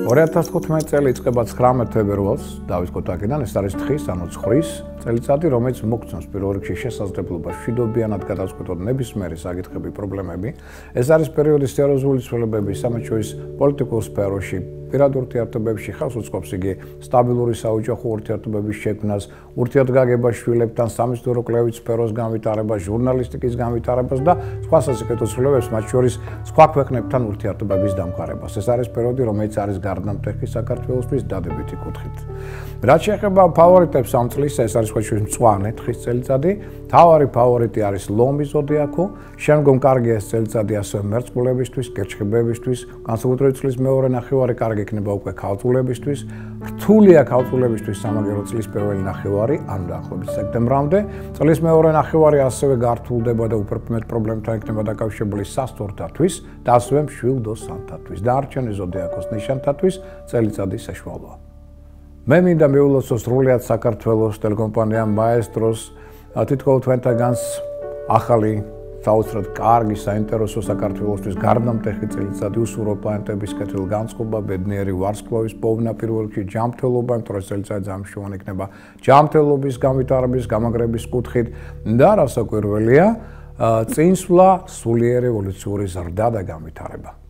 2015 წელი იწყება 19 თებერვალს დავის კოტაკიდან, ეს არის თხის, ანუ ცხრის წელიწადი, რომელიც მოგცნობს პირველ რიგში შესაძლებლობას მშვიდობიანად გადავწყვეტოთ ნებისმიერი საკითხები, პრობლემები. ეს არის პერიოდი სერიოზული ცვლილებების, ამით შორის პოლიტიკურ სფეროში, პირად ურთიერთობებში ხავს უწყობს იგი სტაბილური საოჯახო ურთიერთობების შექმნას, ურთიერთგაგებას შვილებთან, სამეცნიერო კვლევით სფეროს განვითარებას, ჟურნალისტიკის განვითარებას და სხვა სასიკეთო ცვლილებებს, მათ შორის სხვა ქვეყნებთან ურთიერთობების დამყარებას. ეს არის პერიოდი, რომელიც არის გარდამტეხი საქართველოსთვის დადებითი კუთხით. რაც შეეხება ფავორიტებს ამ წლის, ეს არის ყოველთვის მწვანე თხის წელიწადი. თავარი ფავორიტი არის ლომი ზოდიაქო, შემდგომ კარგი ეს წელიწადი ასევე მერწყულებისთვის, კერჩხიბებისთვის, განსაკუთრებით წლის მეორე ნახევარი კარგი იქნება უკვე ქალწულებისთვის, რთულია ქალწულებისთვის სამაგერო წლის პირველი ნახევარი, ანუ დაახლოებით სექტემბრამდე. წლის მეორე ნახევარი ასევე გართულდება და უფრო მეტ პრობლემებთან იქნება დაკავშირებული სასტორთათვის და ასევე მშვილდოსანთათვის. დანარჩენი ზოდიაქოს ნიშანთათვის წელიწადი საშუალოა. მე მინდა მივულოცო სრულიად საქართველოს ტელეკომპანია მაესტროს თითქოს თქვენთაგანს ახალი საოცრად კარგი საინტერესო საქართველოსთვის გარდამტეხი წელიწადი უსურო პლანეტების კეთილ განწყობა, ბედნიერი ვარსკვლავის პოვნა პირველ რიგში ჯანმრთელობა, იმიტომ რომ წელიწადი ძალიან მნიშვნელოვანი იქნება ჯანმრთელობის განვითარების, გამაგრების კუთხით და რასაკვირველია, წინსვლა, სულიერი ევოლუციური ზრდა და განვითარება.